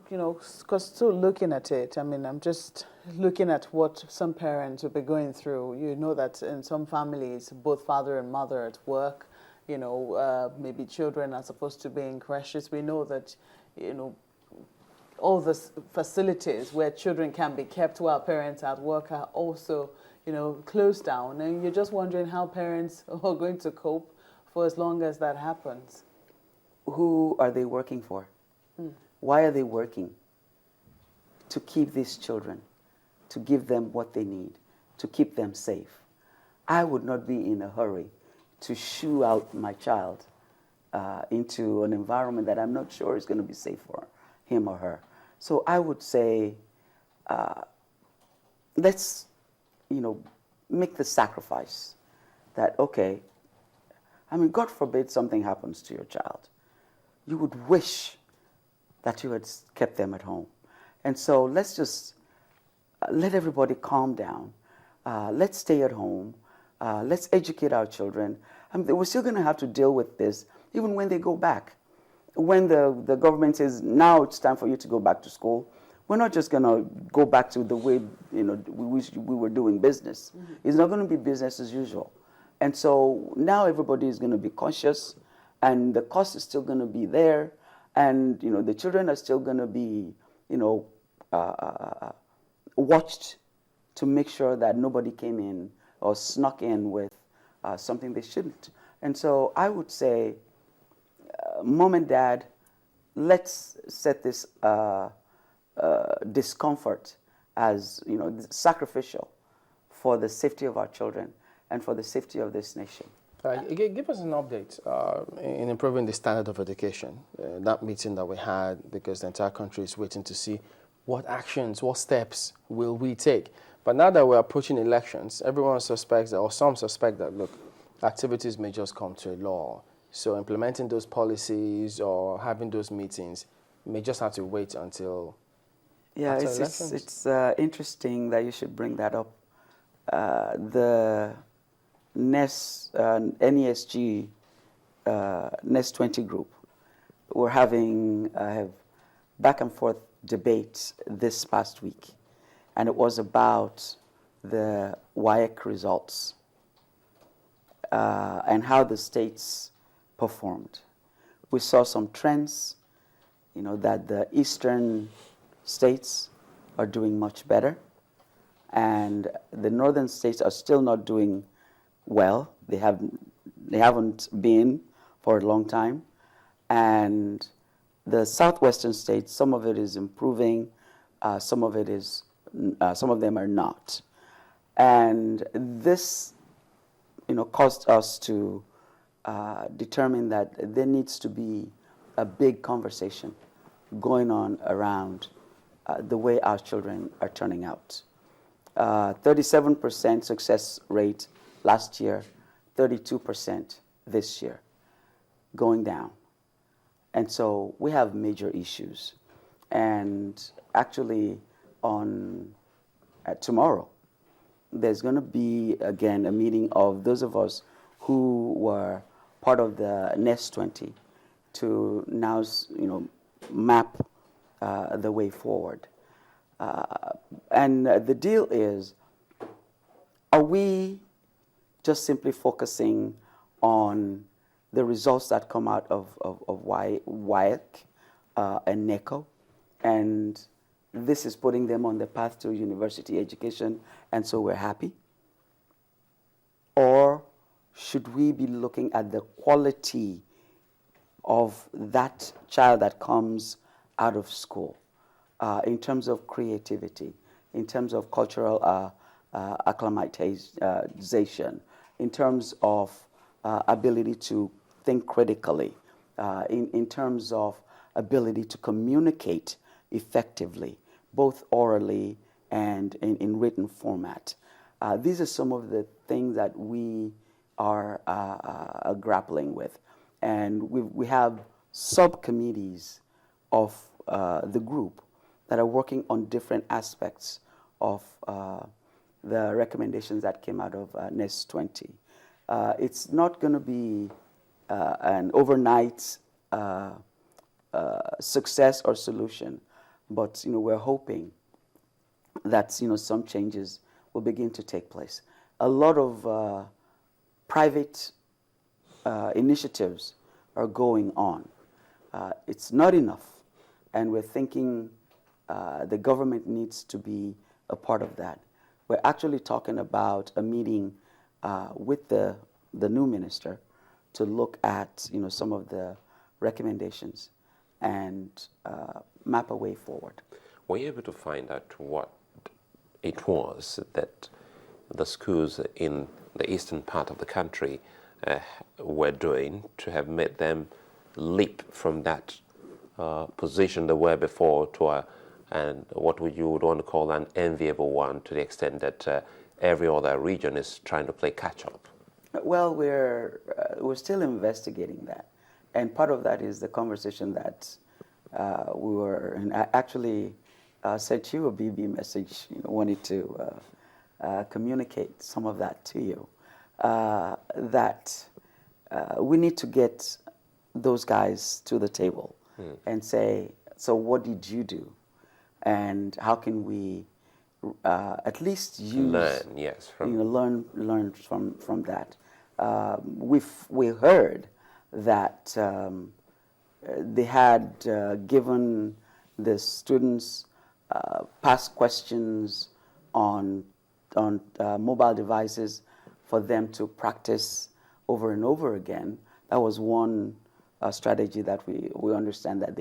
because still looking at it, I mean, I'm just looking at what some parents will be going through. You know that in some families, both father and mother are at work, maybe children are supposed to be in crashes. We know that, all the facilities where children can be kept while parents are at work are also, closed down. And you're just wondering how parents are going to cope for as long as that happens. Who are they working for? Why are they working? To keep these children, to give them what they need, to keep them safe. I would not be in a hurry to shoo out my child into an environment that I'm not sure is going to be safe for him or her. So I would say, let's, make the sacrifice that, okay, I mean, God forbid something happens to your child. You would wish that you had kept them at home. And so let's just let everybody calm down. Let's stay at home. Let's educate our children. I mean, we're still going to have to deal with this even when they go back. When the government says, now it's time for you to go back to school, we're not just going to go back to the way we were doing business. Mm-hmm. It's not going to be business as usual. And so now everybody is going to be conscious, and the cost is still going to be there. And, the children are still going to be, watched to make sure that nobody came in or snuck in with something they shouldn't. And so I would say, Mom and Dad, let's set this discomfort as, sacrificial for the safety of our children and for the safety of this nation. Give us an update in improving the standard of education, that meeting that we had, because the entire country is waiting to see what actions, what steps will we take. But now that we're approaching elections, everyone suspects, or some suspect that, look, activities may just come to a law. So implementing those policies or having those meetings may just have to wait until after elections. It's interesting that you should bring that up. The NESG, NEST 20 group, we're having back and forth debates this past week, and it was about the WAEC results and how the states performed. We saw some trends, that the eastern states are doing much better, and the northern states are still not doing well. They haven't been for a long time. And the southwestern states, some of it is improving, some of them are not. And this, caused us to determine that there needs to be a big conversation going on around the way our children are turning out. 37% success rate last year, 32% this year, going down. And so we have major issues. And actually tomorrow, there's going to be, again, a meeting of those of us who were part of the NEST 20 to now, map the way forward. And the deal is, are we just simply focusing on the results that come out of WAEC and NECO, and this is putting them on the path to university education, and so we're happy? Or should we be looking at the quality of that child that comes out of school in terms of creativity, in terms of cultural acclimatization, in terms of ability to think critically, in terms of ability to communicate effectively, both orally and in written format. These are some of the things that we are grappling with. And we have subcommittees of the group that are working on different aspects of the recommendations that came out of NEST 20. It's not going to be an overnight success or solution, but we're hoping that some changes will begin to take place. A lot of private initiatives are going on. It's not enough, and we're thinking the government needs to be a part of that. We're actually talking about a meeting with the new minister to look at some of the recommendations and map a way forward. Were you able to find out what it was that the schools in the eastern part of the country were doing to have made them leap from that position they were before to and what you would want to call an enviable one, to the extent that every other region is trying to play catch-up? Well, we're still investigating that, and part of that is the conversation that we were. And I actually sent you a BB message, wanted to communicate some of that to you. That we need to get those guys to the table and say, so what did you do, and how can we at least use learn from that. We heard that they had given the students past questions on mobile devices for them to practice over and over again. That was one strategy that we understand that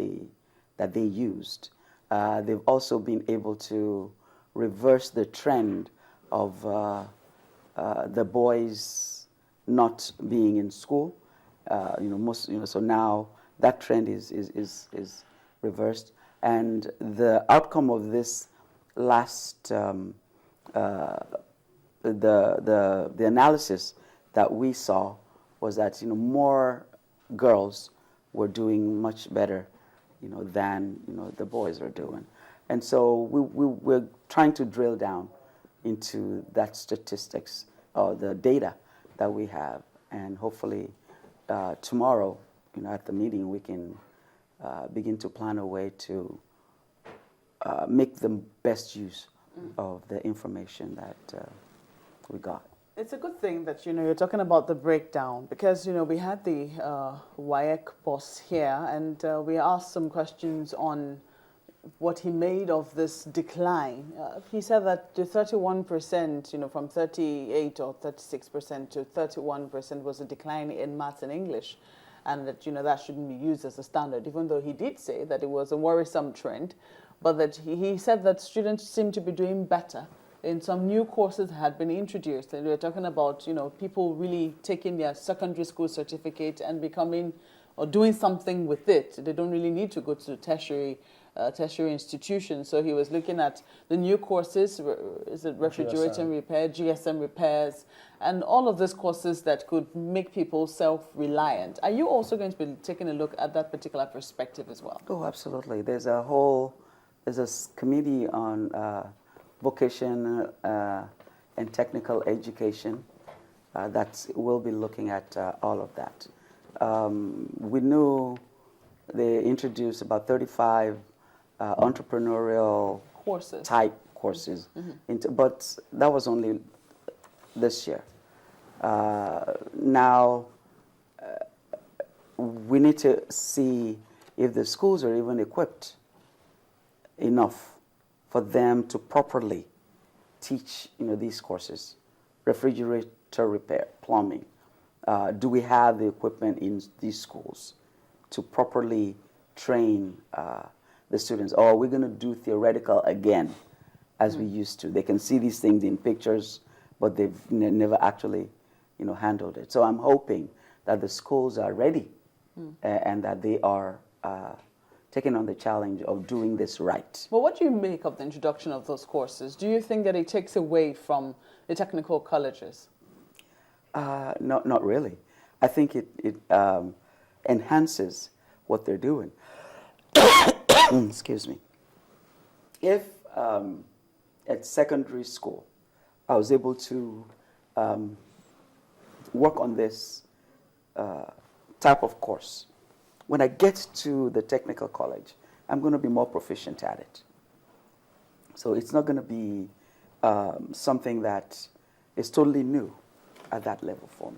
they used. They've also been able to reverse the trend of the boys not being in school. So now that trend is reversed, and the outcome of this last the analysis that we saw was that more girls were doing much better than the boys are doing. And so we're trying to drill down into that statistics or the data that we have, and hopefully tomorrow at the meeting we can begin to plan a way to make the best use of the information that we got. It's a good thing that you're talking about the breakdown, because we had the WAEC boss here, and we asked some questions on what he made of this decline. He said that the 31%, from 38 or 36% to 31% was a decline in maths and English, and that that shouldn't be used as a standard, even though he did say that it was a worrisome trend, but that he said that students seem to be doing better in some new courses that had been introduced. And we're talking about people really taking their secondary school certificate and becoming or doing something with it. They don't really need to go to tertiary institutions. So he was looking at the new courses, is it refrigerator repair, GSM repairs, and all of these courses that could make people self-reliant. Are you also going to be taking a look at that particular perspective as well? Oh, absolutely. There's a committee on vocation and technical education that will be looking at all of that. We knew they introduced about 35 entrepreneurial type courses, but that was only this year. Now we need to see if the schools are even equipped enough for them to properly teach these courses. Refrigerator repair, plumbing. Do we have the equipment in these schools to properly train the students? Or are we going to do theoretical again as we used to? They can see these things in pictures, but they've never actually handled it. So I'm hoping that the schools are ready and that they are taking on the challenge of doing this right. Well, what do you make of the introduction of those courses? Do you think that it takes away from the technical colleges? Not really. I think it enhances what they're doing. Excuse me. If at secondary school I was able to work on this type of course, when I get to the technical college, I'm going to be more proficient at it. So it's not going to be something that is totally new at that level for me.